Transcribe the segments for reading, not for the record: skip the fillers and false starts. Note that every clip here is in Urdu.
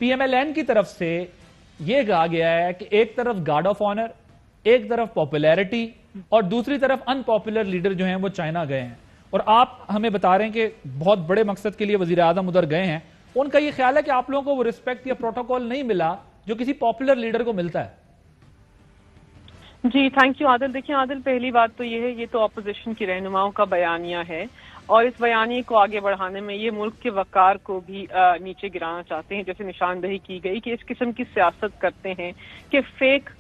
پی ایم ایل این کی طرف سے یہ کہا گیا ہے کہ ایک طرف گارڈ آف آنر، ایک طرف پاپولیرٹی، اور دوسری طرف ان پاپولر لیڈر جو ہیں وہ چائنا گئے ہیں. اور آپ ہمیں بتا رہے ہیں کہ بہت بڑے مقصد کے لیے وزیر اعظم ادھر گئے ہیں. ان کا یہ خیال ہے کہ آپ لوگوں کو وہ رسپیکٹ یا پروٹوکول نہیں ملا جو کسی پاپولر لیڈر کو ملتا ہے. جی تھینک یو عادل. دیکھیں عادل، پہلی بات تو یہ ہے، یہ تو اپوزیشن کی رہنماؤں کا بیانیہ ہے، اور اس بیانیے کو آگے بڑھانے میں یہ ملک کے وقار کو بھی نیچے گرانا چاہتے ہیں. جیسے نشاندہی کی گئی کہ اس قسم کی سیاست کرتے ہیں کہ فیک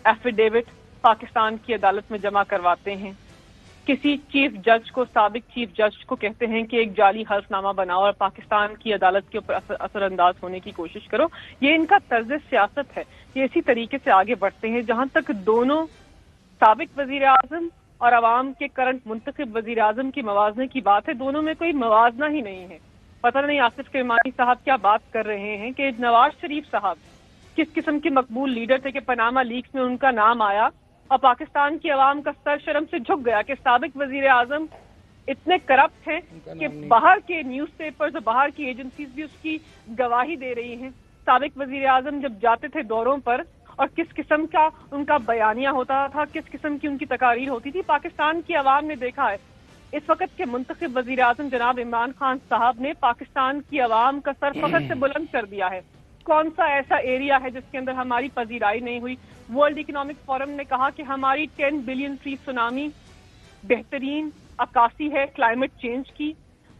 ایفیڈیوٹ پاکستان کی عدالت میں جمع کرواتے ہیں. کسی چیف جج کو، سابق چیف جج کو کہتے ہیں کہ ایک جعلی حلف نامہ بناؤ اور پاکستان کی عدالت کے اوپر اثر انداز ہونے کی کوشش کرو. یہ ان کا طرز سیاست ہے. یہ اسی طریقے سے آگے بڑھتے ہیں. جہاں تک دونوں سابق وزیر اعظم اور عوام کے کرنٹ منتخب وزیر اعظم کی موازنے کی بات ہے، دونوں میں کوئی موازنہ ہی نہیں ہے. پتہ نہیں آصف کرمانی صاحب کیا بات کر رہے ہیں کہ نواز شریف صاحب کس قسم کے مقبول لیڈر تھے کہ پاناما لیکس میں ان کا نام آیا اور پاکستان کی عوام کا سر شرم سے جھک گیا کہ سابق وزیر اعظم اتنے کرپٹ ہیں کہ باہر کے نیوز پیپرز اور باہر کی ایجنسیز بھی اس کی گواہی دے رہی ہیں. سابق وزیر اعظم جب جاتے تھے دوروں پر اور کس قسم کا ان کا بیانیہ ہوتا تھا، کس قسم کی ان کی تقاریر ہوتی تھی، پاکستان کی عوام نے دیکھا ہے. اس وقت کے منتخب وزیر اعظم جناب عمران خان صاحب نے پاکستان کی عوام کا سر فخر سے بلند کر دیا ہے. کون سا ایسا ایریا ہے جس کے اندر ہماری پذیرائی نہیں ہوئی؟ ورلڈ اکنامک فورم نے کہا کہ ہماری 10 بلین ٹری سونامی بہترین عکاسی ہے کلائمیٹ چینج کی.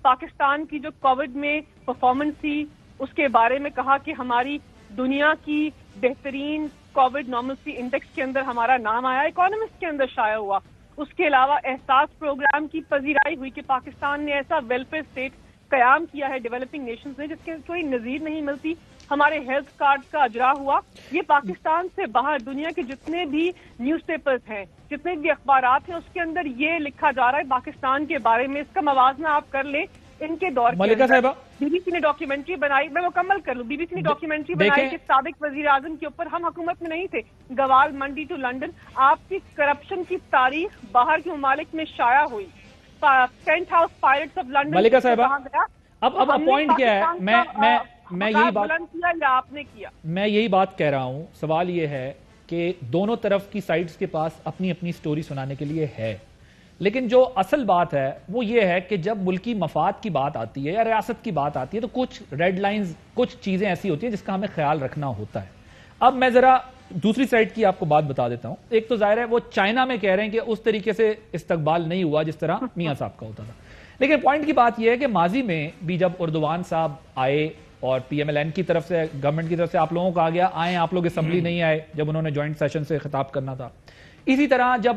پاکستان کی جو کووڈ میں پرفارمنس تھی اس کے بارے میں کہا کہ ہماری دنیا کی بہترین کووڈ نارملسی انڈیکس کے اندر ہمارا نام آیا، اکانومسٹ کے اندر شائع ہوا. اس کے علاوہ احساس پروگرام کی پذیرائی ہوئی کہ پاکستان نے ایسا ویلفیئر اسٹیٹ قیام کیا ہے ڈیولپنگ نیشنز نے جس کے کوئی نظیر نہیں ملتی. ہمارے ہیلتھ کارڈ کا اجرا ہوا. یہ پاکستان سے باہر دنیا کے جتنے بھی نیوز پیپرز ہیں، جتنے بھی اخبارات ہیں، اس کے اندر یہ لکھا جا رہا ہے پاکستان کے بارے میں. اس کا موازنہ آپ کر لیں ان کے دور ملکہ صاحبہ، بی بی سی نے ڈاکیومنٹری بنائی، میں مکمل کر لوں. بی بی سی نے ڈاکیومنٹری بنائی کہ سابق وزیر اعظم کے اوپر، ہم حکومت میں نہیں تھے، گوال منڈی ٹو لنڈن، آپ کی کرپشن کی تاریخ باہر کے ممالک میں شائع ہوئی. پینٹ ہاؤس پائرٹس آف لنڈن ملکہ صاحبہ، اب پوائنٹ کیا ہے؟ میں یہی بات کیا یا آپ نے کیا؟ میں یہی بات کہہ رہا ہوں. سوال یہ ہے کہ دونوں طرف کی سائٹس کے پاس اپنی اپنی سٹوری سنانے کے لیے ہے، لیکن جو اصل بات ہے وہ یہ ہے کہ جب ملکی مفاد کی بات آتی ہے یا ریاست کی بات آتی ہے تو کچھ ریڈ لائنز، کچھ چیزیں ایسی ہوتی ہیں جس کا ہمیں خیال رکھنا ہوتا ہے. اب میں ذرا دوسری سائٹ کی آپ کو بات بتا دیتا ہوں. ایک تو ظاہر ہے وہ چائنا میں کہہ رہے ہیں کہ اس طریقے سے استقبال نہیں ہوا جس طرح میاں صاحب کا ہوتا تھا. لیکن پوائنٹ کی بات یہ ہے کہ ماضی میں بھی جب اردوان صاحب آئے اور پی ایم ایل این کی طرف سے، گورنمنٹ کی طرف سے آپ لوگوں کو آ گیا آئیں آپ لوگ اسمبلی نہیں آئے جب انہوں نے جوائنٹ سیشن سے خطاب کرنا تھا. اسی طرح جب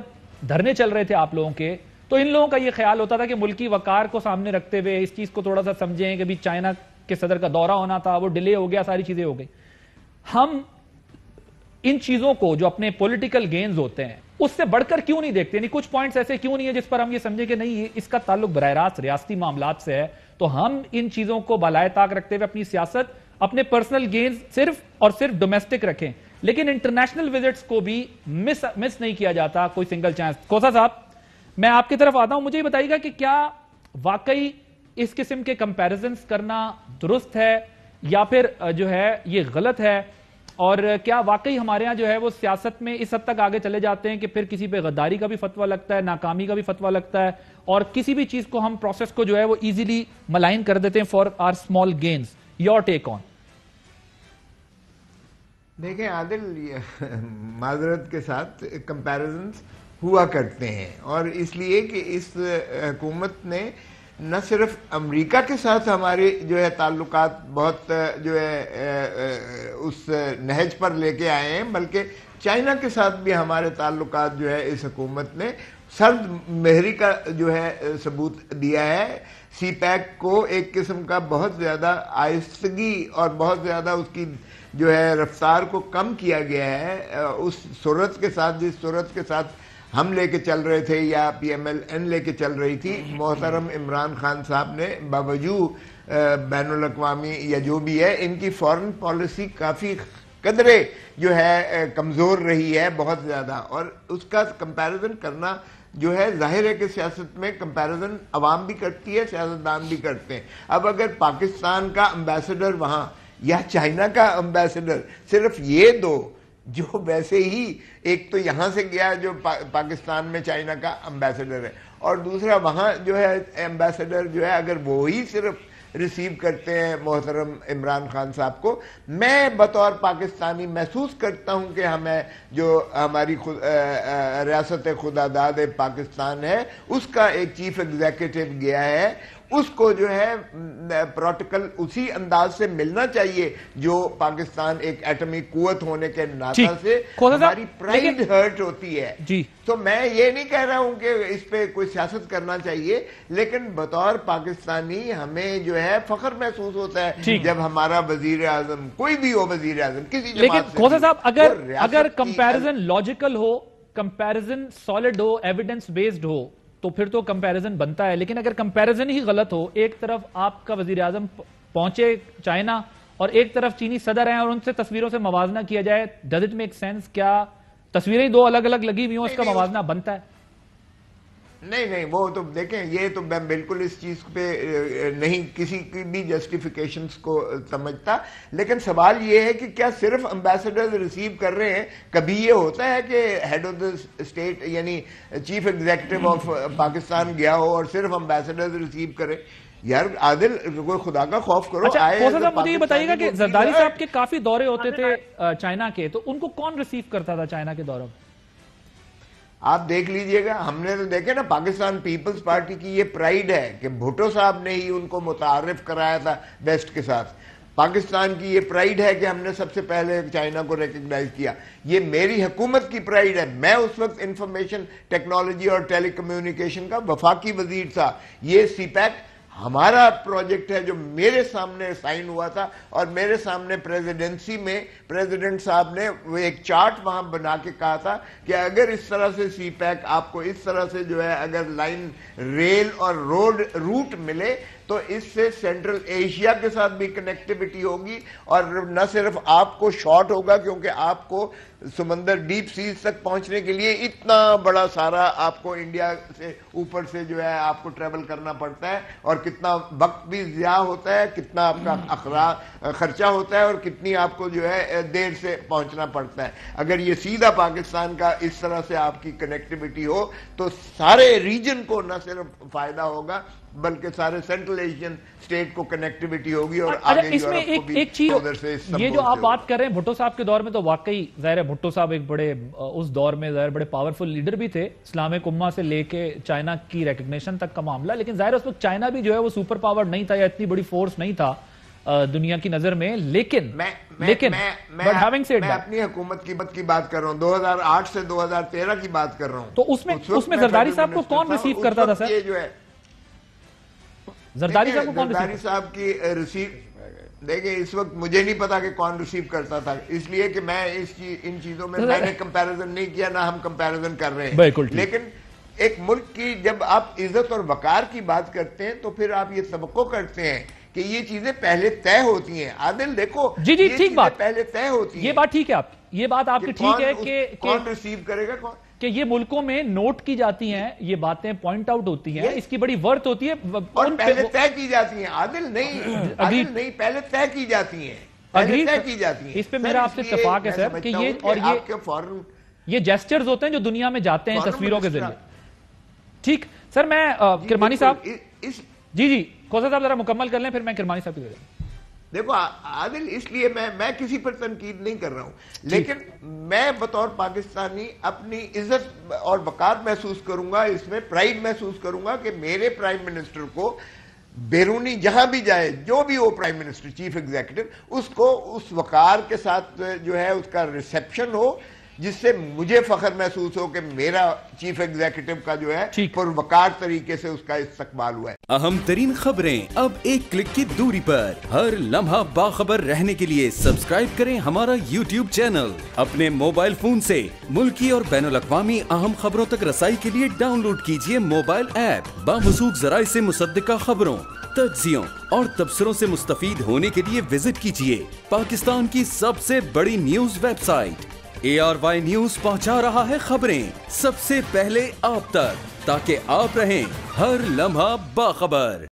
دھرنے چل رہے تھے آپ لوگوں کے تو ان لوگوں کا یہ خیال ہوتا تھا کہ ملکی وقار کو سامنے رکھتے ہوئے اس چیز کو تھوڑا سا سمجھیں کہ بھی چائنا کے صدر کا دورہ ہونا تھا، وہ ڈیلے ہو گیا، ساری چیزیں ہو گئی. ہم ان چیزوں کو جو اپنے پولیٹیکل گینز ہوتے ہیں اس سے بڑھ کر کیوں نہیں دیکھتے؟ یعنی کچھ پوائنٹس ایسے کیوں نہیں ہے جس پر ہم یہ سمجھیں کہ نہیں اس کا تعلق براہ راست ریاستی معاملات سے ہے، تو ہم ان چیزوں کو بالائے طاق رکھتے ہوئے اپنی سیاست، اپنے پرسنل گینز صرف اور صرف ڈومیسٹک رکھیں، لیکن انٹرنیشنل وزٹس کو بھی مس نہیں کیا جاتا کوئی سنگل چانس. کوسا صاحب، میں آپ کی طرف آتا ہوں، مجھے یہ بتائیے گا کہ کیا واقعی اس قسم کے کمپیریزنز کرنا درست ہے یا پھر جو ہے یہ غلط ہے؟ اور کیا واقعی ہمارے ہاں جو ہے وہ سیاست میں اس حد تک آگے چلے جاتے ہیں کہ پھر کسی پہ غداری کا بھی فتویٰ لگتا ہے، ناکامی کا بھی فتویٰ لگتا ہے، اور کسی بھی چیز کو ہم پروسیس کو جو ہے وہ ایزیلی ملائن کر دیتے ہیں for are small gains? Your take on. دیکھیں عادل، معذرت کے ساتھ کمپیریزنز ہوا کرتے ہیں، اور اس لیے کہ اس حکومت نے نہ صرف امریکہ کے ساتھ ہمارے جو ہے تعلقات بہت جو ہے اس نہج پر لے کے آئے ہیں، بلکہ چائنا کے ساتھ بھی ہمارے تعلقات جو ہے اس حکومت نے سرد مہری کا جو ہے ثبوت دیا ہے. سی پیک کو ایک قسم کا بہت زیادہ آہستگی اور بہت زیادہ اس کی جو ہے رفتار کو کم کیا گیا ہے اس صورت کے ساتھ جس صورت کے ساتھ ہم لے کے چل رہے تھے یا پی ایم ایل این لے کے چل رہی تھی. محترم عمران خان صاحب نے باوجود بین الاقوامی یا جو بھی ہے ان کی فارن پالیسی کافی قدرے جو ہے کمزور رہی ہے بہت زیادہ، اور اس کا کمپیریزن کرنا جو ہے ظاہر ہے کہ سیاست میں کمپیریزن عوام بھی کرتی ہے، سیاستدان بھی کرتے ہیں. اب اگر پاکستان کا امبیسڈر وہاں یا چائنا کا امبیسڈر، صرف یہ دو جو ویسے ہی ایک تو یہاں سے گیا جو پاکستان میں چائنا کا امبیسڈر ہے، اور دوسرا وہاں جو ہے امبیسڈر جو ہے اگر وہی صرف ریسیو کرتے ہیں محترم عمران خان صاحب کو، میں بطور پاکستانی محسوس کرتا ہوں کہ ہمیں جو ہماری ریاست خداداد پاکستان ہے اس کا ایک چیف ایگزیکٹو گیا ہے، اس کو جو ہے پروٹوکل اسی انداز سے ملنا چاہیے جو پاکستان ایک ایٹمی قوت ہونے کے ناطے سے ہماری پرائیڈ ہرٹ ہوتی ہے. تو میں یہ نہیں کہہ رہا ہوں کہ اس پہ کوئی سیاست کرنا چاہیے، لیکن بطور پاکستانی ہمیں جو ہے فخر محسوس ہوتا ہے جب ہمارا وزیر اعظم، کوئی بھی ہو وزیر اعظم کسی جماعت سے، لیکن کھوسا صاحب اگر کمپیریزن لاجیکل ہو، کمپیریزن سالڈ ہو، ایویڈنس بیسڈ ہو تو پھر تو کمپیریزن بنتا ہے. لیکن اگر کمپیریزن ہی غلط ہو، ایک طرف آپ کا وزیر اعظم پہنچے چائنا اور ایک طرف چینی صدر ہیں اور ان سے تصویروں سے موازنہ کیا جائے، ڈز اٹ میک سینس؟ کیا تصویریں دو الگ الگ لگی ہوئی ہوں اس کا موازنہ بنتا ہے؟ نہیں، وہ تو دیکھیں، یہ تو میں بالکل اس چیز پہ نہیں کسی کی بھی جسٹیفیکیشنز کو سمجھتا، لیکن سوال یہ ہے کہ کیا صرف امبیسڈر ریسیو کر رہے ہیں؟ کبھی یہ ہوتا ہے کہ ہیڈ آف دا اسٹیٹ یعنی چیف ایگزیکٹو آف پاکستان گیا ہو اور صرف امبیسڈر ریسیو کرے؟ یار عادل، کوئی خدا کا خوف کرو. صاحب مجھے یہ بتائیے گا کہ زرداری صاحب کے کافی دورے ہوتے تھے چائنا کے، تو ان کو کون ریسیو کرتا تھا چائنا کے دوروں؟ آپ دیکھ لیجئے گا، ہم نے تو دیکھے نا، پاکستان پیپلز پارٹی کی یہ پرائیڈ ہے کہ بھٹو صاحب نے ہی ان کو متعارف کرایا تھا ویسٹ کے ساتھ. پاکستان کی یہ پرائیڈ ہے کہ ہم نے سب سے پہلے چائنا کو ریکگنائز کیا. یہ میری حکومت کی پرائیڈ ہے. میں اس وقت انفارمیشن ٹیکنالوجی اور ٹیلی کمیونیکیشن کا وفاقی وزیر تھا. یہ سی پیک ہمارا پروجیکٹ ہے جو میرے سامنے سائن ہوا تھا، اور میرے سامنے پریزیڈنسی میں پریزیڈنٹ صاحب نے وہ ایک چارٹ وہاں بنا کے کہا تھا کہ اگر اس طرح سے سی پیک آپ کو اس طرح سے جو ہے اگر لائن ریل اور روڈ روٹ ملے تو اس سے سینٹرل ایشیا کے ساتھ بھی کنیکٹیوٹی ہوگی، اور نہ صرف آپ کو شارٹ ہوگا کیونکہ آپ کو سمندر ڈیپ سیز تک پہنچنے کے لیے اتنا بڑا سارا آپ کو انڈیا سے اوپر سے جو ہے آپ کو ٹریول کرنا پڑتا ہے، اور کتنا وقت بھی ضیاع ہوتا ہے، کتنا آپ کا خرچہ ہوتا ہے، اور کتنی آپ کو جو ہے دیر سے پہنچنا پڑتا ہے. اگر یہ سیدھا پاکستان کا اس طرح سے آپ کی کنیکٹیوٹی ہو تو سارے ریجن کو نہ صرف فائدہ ہوگا بلکہ سارے سینٹرل ایشین اسٹیٹ کو کنیکٹیوٹی ہوگی، اور آگے اس میں ایک چیز یہ جو آپ بات کر رہے ہیں بھٹو صاحب کے دور میں، تو واقعی ظاہر ہے بھٹو صاحب ایک بڑے اس دور میں ظاہر بڑے پاورفل لیڈر بھی تھے، اسلامک امہ سے لے کے چائنا کی ریکگنیشن تک کا معاملہ. لیکن ظاہر اس وقت چائنا بھی جو ہے وہ سپر پاور نہیں تھا یا اتنی بڑی فورس نہیں تھا دنیا کی نظر میں. لیکن میں اپنی حکومت کی بات کر رہا ہوں، 2008 سے 2013 کی بات کر رہا ہوں. تو اس میں زرداری صاحب کو کون ریسیو کرتا تھا سر؟ یہ جو ہے زرداری صاحب کو کون زرداری صاحب کی ریسیو دیکھیں اس وقت مجھے نہیں پتا کہ کون ریسیو کرتا تھا، اس لیے کہ میں ان چیزوں میں نے کمپیریزن نہیں کیا، نہ ہم کمپیریزن کر رہے ہیں. لیکن ایک ملک کی جب آپ عزت اور وقار کی بات کرتے ہیں تو پھر آپ یہ توقع کرتے ہیں کہ یہ چیزیں پہلے طے ہوتی ہیں. عادل دیکھو، جی ٹھیک بات، پہلے طے ہوتی ہیں. یہ بات ٹھیک ہے، یہ بات آپ کی ٹھیک ہے کہ کون ریسیو کرے گا کون، کہ یہ ملکوں میں نوٹ کی جاتی ہیں، یہ باتیں پوائنٹ آؤٹ ہوتی ہیں، اس کی بڑی ورت ہوتی ہے، اور پہلے طے کی جاتی ہیں. عادل نہیں پہلے طے کی جاتی ہیں. اس پہ میرا آپ سے اتفاق ہے سر کہ یہ جیسچرز ہوتے ہیں جو دنیا میں جاتے ہیں تصویروں کے ذریعے. ٹھیک سر، میں کرمانی صاحب جی کھوسا صاحب ذرا مکمل کر لیں پھر میں کرمانی صاحب کی ذریعے. دیکھو عادل، اس لیے میں کسی پر تنقید نہیں کر رہا ہوں، لیکن میں بطور پاکستانی اپنی عزت اور وقار محسوس کروں گا، اس میں پرائیڈ محسوس کروں گا کہ میرے پرائم منسٹر کو بیرونی جہاں بھی جائے، جو بھی وہ پرائم منسٹر چیف ایگزیکٹو، اس کو اس وقار کے ساتھ جو ہے اس کا ریسیپشن ہو جس سے مجھے فخر محسوس ہو کہ میرا چیف ایگزیکٹو کا جو ہے پروقار طریقے سے اس کا استقبال ہوا ہے. اہم ترین خبریں اب ایک کلک کی دوری پر. ہر لمحہ باخبر رہنے کے لیے سبسکرائب کریں ہمارا یوٹیوب چینل. اپنے موبائل فون سے ملکی اور بین الاقوامی اہم خبروں تک رسائی کے لیے ڈاؤن لوڈ کیجیے موبائل ایپ. باموثوق ذرائع سے مصدقہ خبروں، تجزیوں اور تبصروں سے مستفید ہونے کے لیے وزٹ کیجیے پاکستان کی سب سے بڑی news website. ARY news پہنچا رہا ہے خبریں سب سے پہلے آپ تک، تاکہ آپ رہیں ہر لمحہ باخبر.